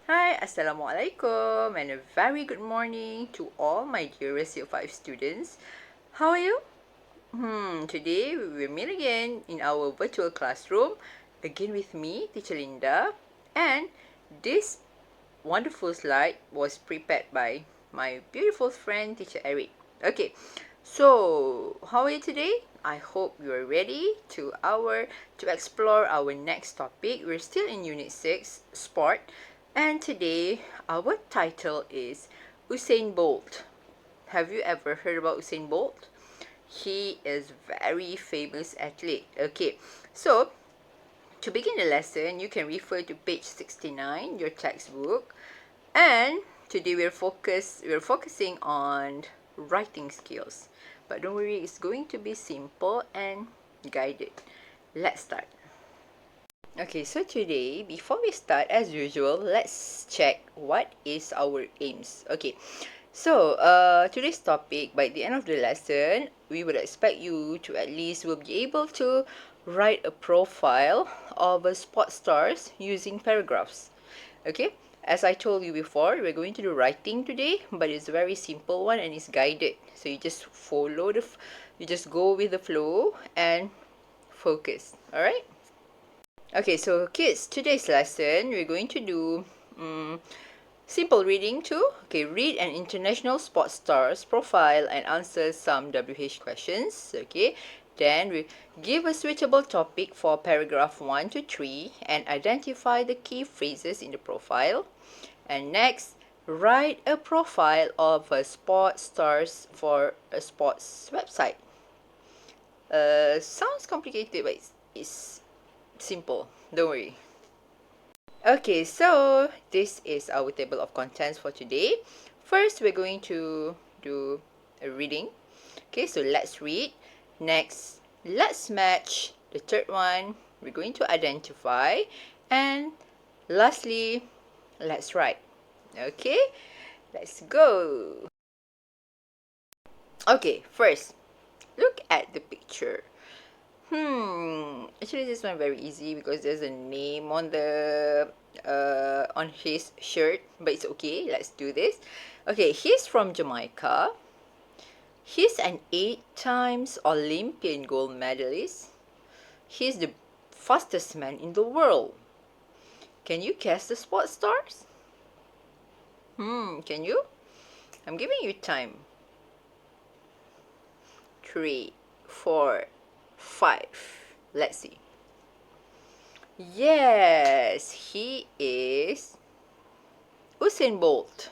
Hi, Assalamualaikum, and a very good morning to all my dearest Year 5 students. How are you? Today we will meet again in our virtual classroom, again with me, Teacher Linda, and this wonderful slide was prepared by my beautiful friend, Teacher Eric. Okay, so how are you today? I hope you are ready to explore our next topic. We're still in Unit 6, Sport, and today our title is Usain Bolt. Have you ever heard about Usain Bolt? He is very famous athlete. Okay, so to begin the lesson, you can refer to page 69, your textbook. And today we're focusing on writing skills. But don't worry, it's going to be simple and guided. Let's start. Okay, so today, before we start, as usual, let's check what is our aims. Okay, so today's topic, by the end of the lesson, we would expect you to at least will be able to write a profile of a sports stars using paragraphs. Okay, as I told you before, we're going to do writing today, but it's a very simple one and it's guided. So you just you just go with the flow and focus. All right. Okay, so kids, today's lesson we're going to do simple reading too. Okay, read an international sports star's profile and answer some WH questions. Okay, then we give a suitable topic for paragraph 1 to 3 and identify the key phrases in the profile. And next, write a profile of a sports stars for a sports website. Sounds complicated, but it's simple. Don't worry. Okay, so this is our table of contents for today. First, we're going to do a reading. Okay, so let's read. Next, let's match. The third one, we're going to identify. And lastly, let's write. Okay, let's go. Okay, first, look at the picture. Actually, this one very easy because there's a name on his shirt, but it's okay. Let's do this. Okay, he's from Jamaica. He's an 8 times Olympian gold medalist. He's the fastest man in the world. Can you guess the sports stars? Can you? I'm giving you time. 3, 4, 5. Let's see. Yes, he is Usain Bolt.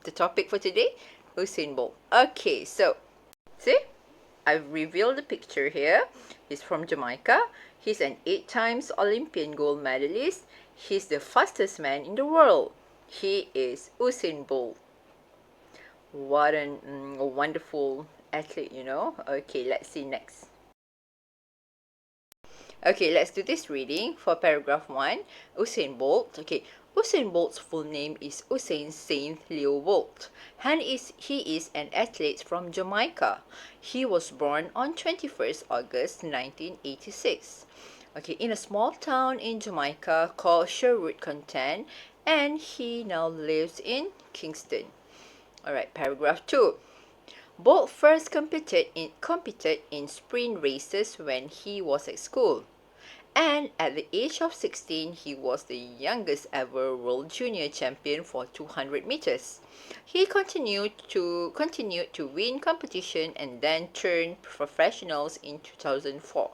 The topic for today, Usain Bolt. Okay, so see, I've revealed the picture here. He's from Jamaica. He's an 8 times Olympian gold medalist. He's the fastest man in the world. He is Usain Bolt. What a wonderful athlete, you know. Okay, let's see next. Okay, let's do this reading for paragraph 1. Usain Bolt. Okay, Usain Bolt's full name is Usain Saint Leo Bolt, and he is an athlete from Jamaica. He was born on 21st August 1986. Okay, in a small town in Jamaica called Sherwood Content, and he now lives in Kingston. Alright, paragraph 2. Bolt first competed in sprint races when he was at school. And at the age of 16, he was the youngest ever world junior champion for 200 meters. He continued to win competition and then turned professionals in 2004.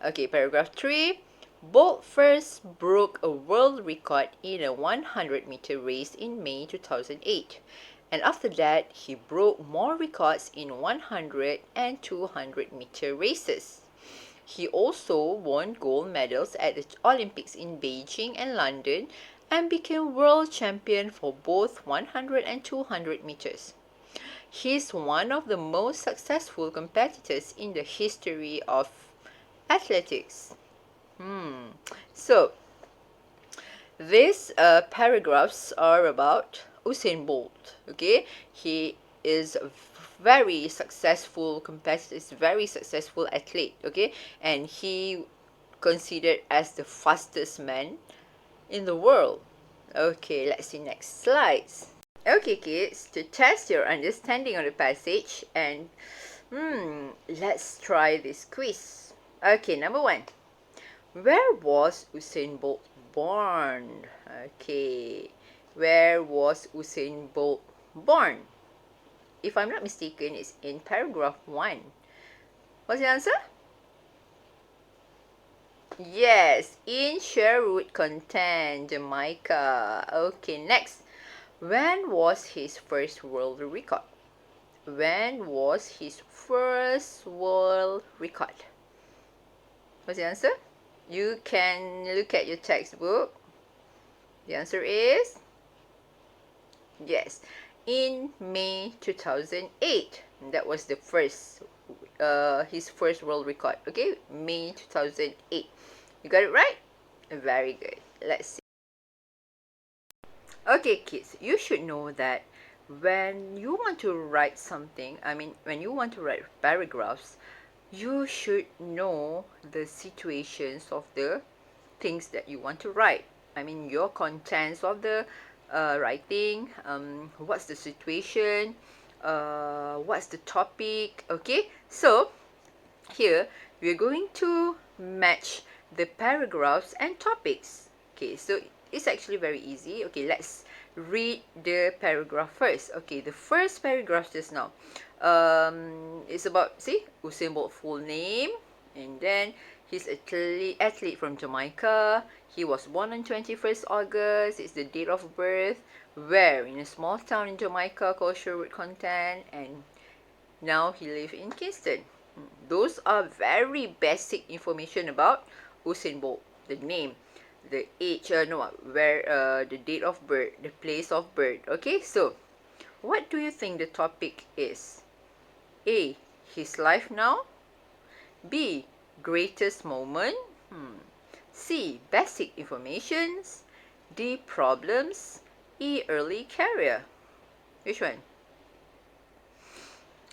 Okay, paragraph 3. Bolt first broke a world record in a 100-meter race in May 2008. And after that, he broke more records in 100 and 200-meter races. He also won gold medals at the Olympics in Beijing and London and became world champion for both 100 and 200 meters. He is one of the most successful competitors in the history of athletics. So, these paragraphs are about Usain Bolt. Okay, he is very successful competitor, is very successful athlete. Okay, and he considered as the fastest man in the world. Okay, let's see next slides. Okay, kids, to test your understanding of the passage and let's try this quiz. Okay, number one. Where was Usain Bolt born? Okay, where was Usain Bolt born? If I'm not mistaken, it's in paragraph 1. What's the answer? Yes, in Sherwood Content, Jamaica. Okay, next. When was his first world record? When was his first world record? What's the answer? You can look at your textbook. The answer is yes, in May 2008. That was the first, his first world record. Okay, May 2008. You got it right? Very good. Let's see. Okay, kids, you should know that when you want to write something, when you want to write paragraphs, you should know the situations of the things that you want to write. Your contents of the writing, what's the situation, what's the topic. Okay, so here we're going to match the paragraphs and topics. Okay, so it's actually very easy. Okay, let's read the paragraph first. Okay, the first paragraph just now, it's about, see, Usain Bolt full name, and then he's athlete from Jamaica. He was born on 21st August. It's the date of birth. Where? In a small town in Jamaica called Sherwood Content, and now he lives in Kingston. Those are very basic information about Usain Bolt. The name, the age, no, where, the date of birth, the place of birth. Okay, so what do you think the topic is? A, his life now. B, greatest moment. C, basic informations. D, problems. E, early career. Which one?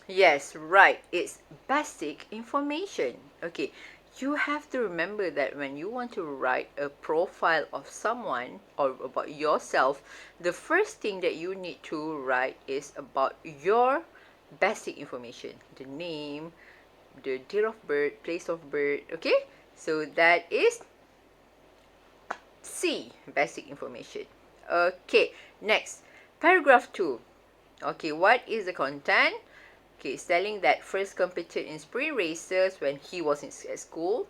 Yes, right. It's basic information. Okay, you have to remember that when you want to write a profile of someone or about yourself, the first thing that you need to write is about your basic information. The name, the date of birth, place of birth. Okay, so that is C, basic information. Okay, next, paragraph 2. Okay, what is the content? Okay, it's telling that first competed in sprint races when he was at school.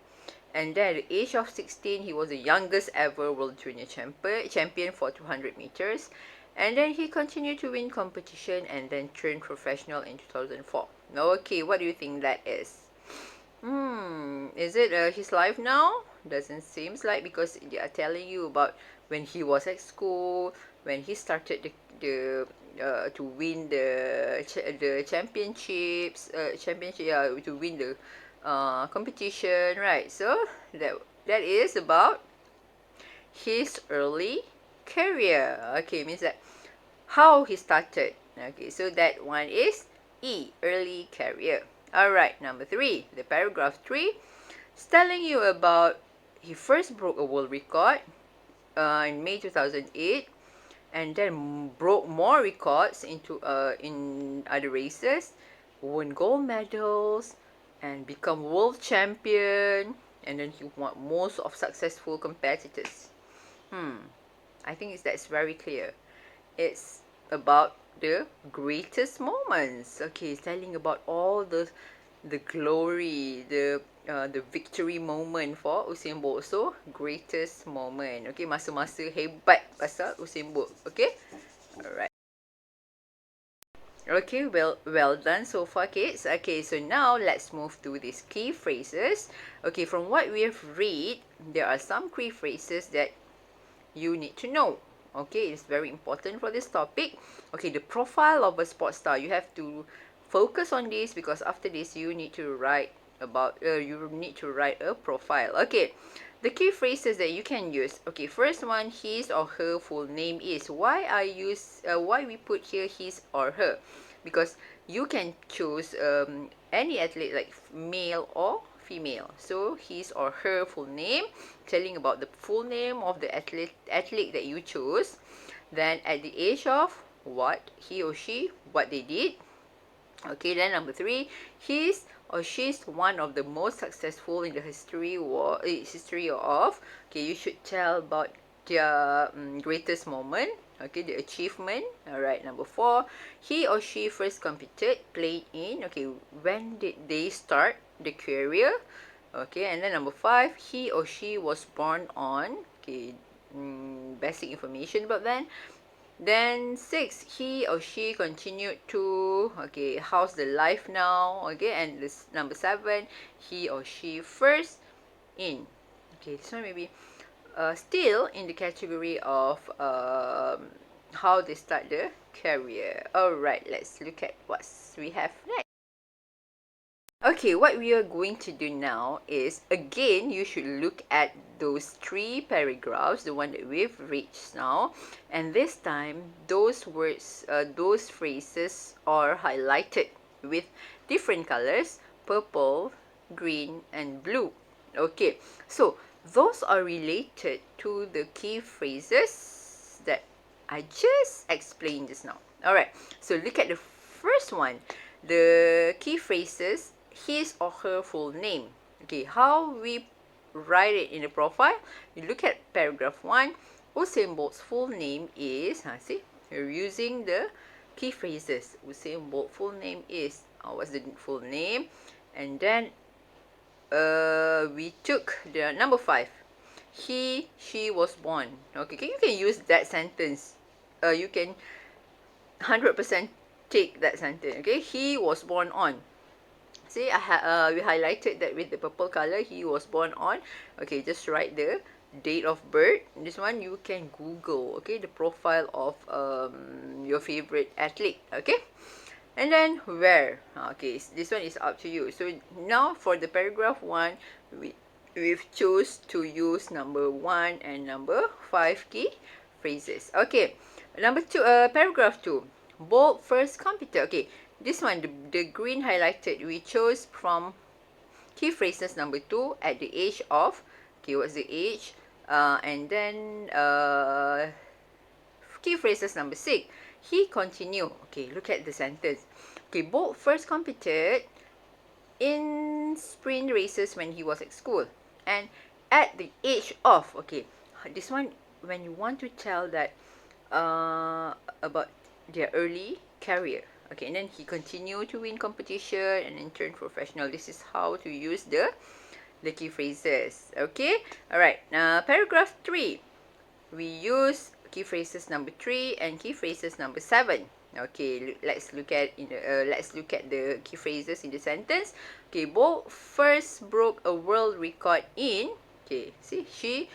And then at the age of 16, he was the youngest ever world junior champion for 200 meters. And then he continued to win competition and then turned professional in 2004. Okay, what do you think that is? Is it his life now? Doesn't seem like, because they are telling you about when he was at school, when he started to win the championship, to win the competition, right? So that is about his early career. Okay, means that how he started. Okay, so that one is E, early career. Alright, number 3, the paragraph 3 is telling you about he first broke a world record in May 2008, and then broke more records in other races, won gold medals, and become world champion, and then he won most of successful competitors. I think that's very clear. It's about the greatest moments. Okay, it's telling about all the glory, the victory moment for Usain Bolt. So, greatest moment. Okay, masa-masa hebat pasal Usain Bolt. Okay, alright. Okay, well done so far, kids. Okay, so now let's move to these key phrases. Okay, from what we have read, there are some key phrases that you need to know. Okay, it's very important for this topic. Okay, the profile of a sports star. You have to focus on this because after this you need to write a profile. Okay, the key phrases that you can use. Okay, first one, his or her full name is. Why we put here his or her? Because you can choose any athlete, like male or female. So his or her full name, telling about the full name of the athlete that you chose. Then at the age of what he or she, what they did. Okay, then number 3, he's or she's one of the most successful in the history of. Okay, you should tell about their greatest moment. Okay, the achievement. Alright, number 4, he or she first competed, played in. Okay, when did they start the career? Okay, and then number 5, he or she was born on. Okay, basic information about that. Then 6, he or she continued to, okay, how's the life now? Okay, and this number 7, he or she first in. Okay, this one maybe still in the category of how they start the career. Alright, let's look at what we have next. Okay, what we are going to do now is, again, you should look at those 3 paragraphs, the one that we've reached now. And this time, those words, those phrases are highlighted with different colors, purple, green, and blue. Okay, so those are related to the key phrases that I just explained just now. Alright, so look at the first one. The key phrases, his or her full name. Okay, how we write it in the profile? You look at paragraph 1. Usain Bolt's full name is, see, you're using the key phrases. Usain Bolt full name is, what's the full name? And then we took the number 5. She was born. Okay, you can use that sentence. You can 100% take that sentence. Okay, he was born on. See, we highlighted that with the purple color. He was born on. Okay, just write the date of birth. This one you can Google. Okay, the profile of your favorite athlete. Okay, and then where. Okay, this one is up to you. So now for the paragraph 1, we've chose to use number 1 and number 5 key phrases. Okay, number 2, paragraph 2. Bolt first computer. Okay, this one, the green highlighted, we chose from key phrases number 2 at the age of. Okay, what's the age? And then key phrases number 6. He continued. Okay, look at the sentence. Okay, Bolt first competed in sprint races when he was at school. And at the age of. Okay, this one, when you want to tell that about their early career. Okay, and then he continued to win competition and then turned professional. This is how to use the key phrases. Okay, alright. Now, paragraph 3. We use key phrases number 3 and key phrases number 7. Okay, let's look at the key phrases in the sentence. Okay, Bolt first broke a world record in. Okay, see, he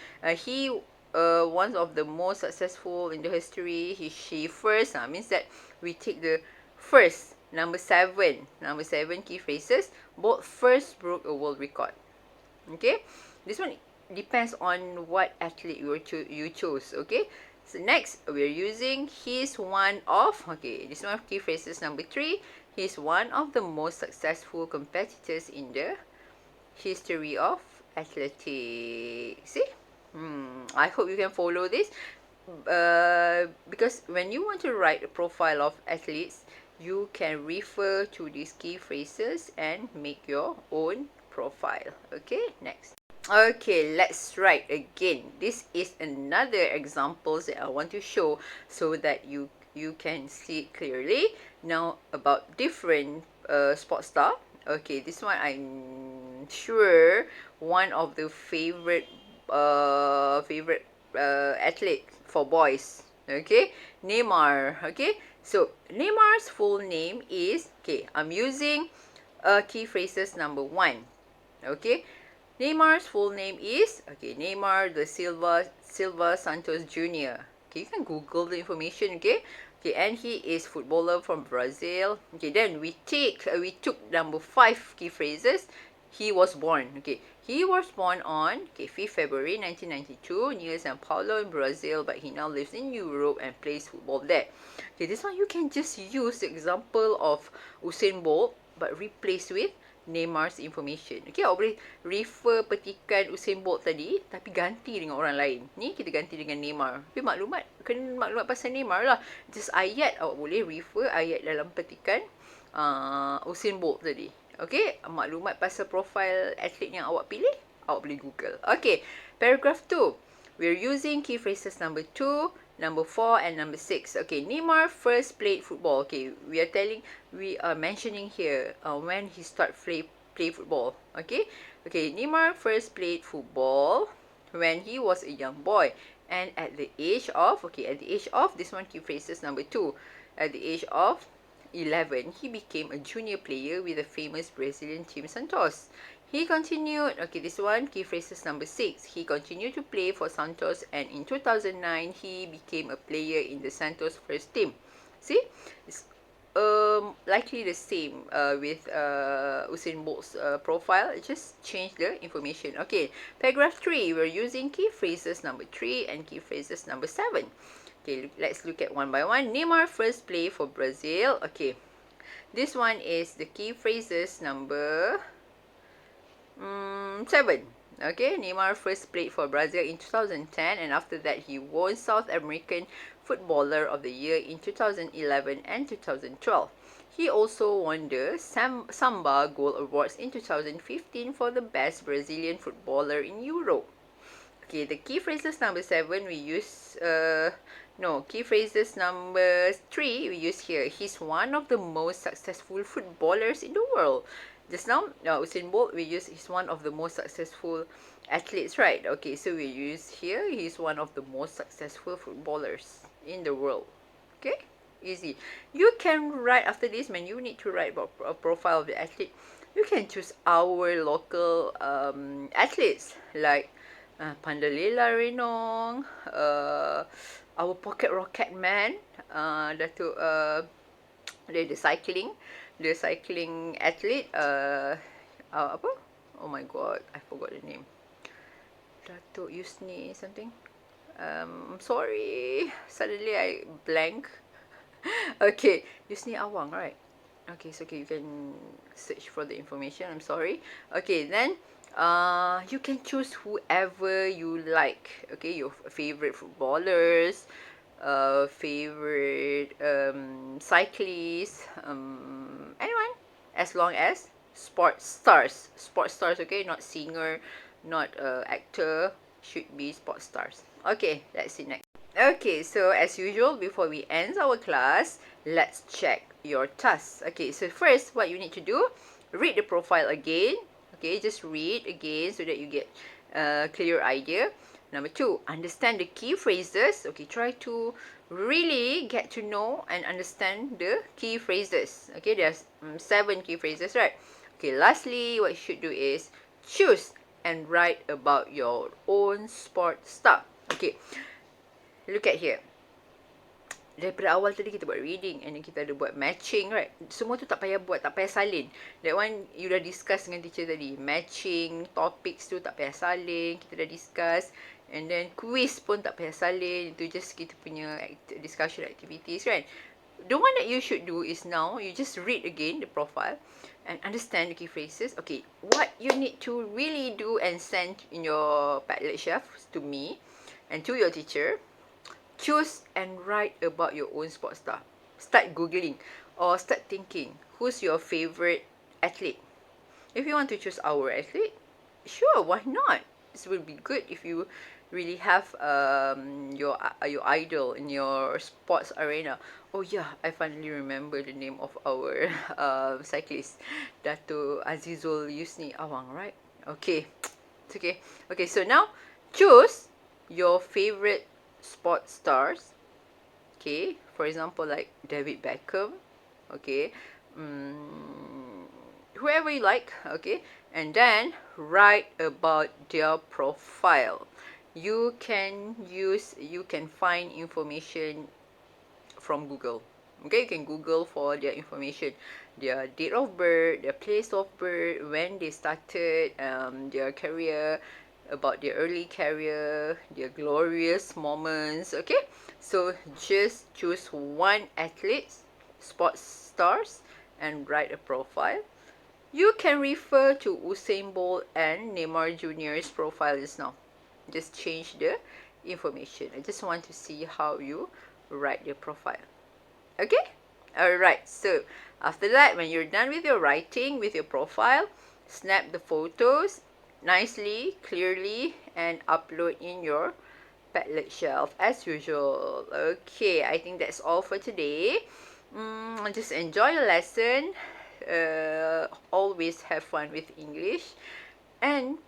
one of the most successful in the history. She first means that we take the first, number 7 key phrases. Bolt first broke a world record. Okay, this one depends on what athlete you chose. Okay, so next we're using he's one of. Okay, this one key phrases number 3. He's one of the most successful competitors in the history of athletics. See, I hope you can follow this. Because when you want to write a profile of athletes, you can refer to these key phrases and make your own profile. Okay, next. Okay, let's write again. This is another examples that I want to show so that you can see clearly. Now about different sports star. Okay, this one I'm sure one of the favorite athlete for boys. Okay, Neymar. Okay, so Neymar's full name is, okay, I'm using key phrases number 1. Okay, Neymar's full name is, okay, Neymar da Silva Santos Jr. Okay, you can Google the information. Okay, okay, and he is footballer from Brazil. Okay, then we took number 5 key phrases. He was born. Okay, he was born on, okay, 5th February 1992 near São Paulo in Brazil, but he now lives in Europe and plays football there. Okay, this one you can just use the example of Usain Bolt, but replace with Neymar's information. Okay, awak boleh refer petikan Usain Bolt tadi, tapi ganti dengan orang lain. Ni kita ganti dengan Neymar. Tapi kena maklumat pasal Neymar lah. Just ayat, awak boleh refer ayat dalam petikan Usain Bolt tadi. Okay, maklumat pasal profil atlet yang awak pilih, awak boleh Google. Okay, paragraph 2. We're using key phrases number 2, number 4 and number 6. Okay, Neymar first played football. Okay, we are mentioning here when he play football. Okay, Neymar first played football when he was a young boy, and at the age of this one key phrases number 2. At the age of 11, he became a junior player with the famous Brazilian team Santos. He continued, this one, key phrases number 6. He continued to play for Santos, and in 2009, he became a player in the Santos first team. See? It's likely the same with Usain Bolt's profile. Just change the information. Okay, paragraph 3. We're using key phrases number 3 and key phrases number 7. Okay, let's look at one by one. Neymar first played for Brazil. Okay, this one is the key phrases number 7. Okay, Neymar first played for Brazil in 2010, and after that he won South American Footballer of the Year in 2011 and 2012. He also won the Samba Goal Awards in 2015 for the best Brazilian footballer in Europe. Okay, the key phrases number 7 we use key phrases number 3 we use here. He's one of the most successful footballers in the world. Just now, Usain Bolt, we use he's one of the most successful athletes, right? Okay, so we use here, he's one of the most successful footballers in the world. Okay, easy. You can write after this, man, you need to write about a profile of the athlete. You can choose our local athletes, like Pandalela Renong, our pocket rocket man, Dato' the cycling athlete, apa? Oh my god, I forgot the name. Dato' Yusni something. I'm sorry, suddenly I blank. Okay, Yusni Awang, right? Okay, so you can search for the information. I'm sorry. Okay, then you can choose whoever you like. Okay, your favorite footballers, favorite cyclists, anyone, as long as sports stars, okay, not singer, not actor, should be sports stars. Okay, let's see next. Okay, so as usual, before we end our class, let's check your tasks. Okay, so first, what you need to do, read the profile again. Okay, just read again so that you get a clear idea. Number 2, understand the key phrases. Okay, try to really get to know and understand the key phrases. Okay, there's 7 key phrases, right? Okay, lastly, what you should do is choose and write about your own sport stuff. Okay, look at here. Daripada awal tadi kita buat reading and then kita ada buat matching, right? Semua tu tak payah buat, tak payah salin. That one you dah discuss dengan teacher tadi. Matching, topics tu tak payah salin, kita dah discuss. And then quiz pun tak payah salin. Itu just kita punya discussion activities, right? The one that you should do is now, you just read again the profile and understand the key phrases. Okay, what you need to really do and send in your Padlet Chef to me and to your teacher. Choose and write about your own sports star. Start Googling or start thinking, who's your favorite athlete? If you want to choose our athlete, sure, why not? This will be good if you really have your idol in your sports arena. Oh yeah, I finally remember the name of our cyclist, Dato' Azizul Yusni Awang, right? Okay, it's okay. Okay, so now choose your favorite sports stars. Okay, for example, like David Beckham. Okay, whoever you like. Okay, and then write about their profile. You can find information from Google. Okay, you can Google for their information, their date of birth, their place of birth, when they started their career, about their early career, their glorious moments. Okay, so just choose one athlete, sports stars, and write a profile. You can refer to Usain Bolt and Neymar Jr.'s profiles now. Just change the information. I just want to see how you write the profile. Okay? Alright, so after that, when you're done with your writing, with your profile, snap the photos nicely, clearly, and upload in your Padlet shelf as usual. Okay, I think that's all for today. Just enjoy your lesson. Always have fun with English. And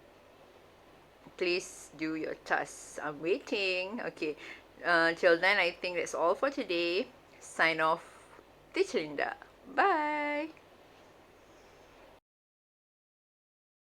please do your tasks. I'm waiting. Okay. Till then, I think that's all for today. Sign off. Teacher Linda. Bye.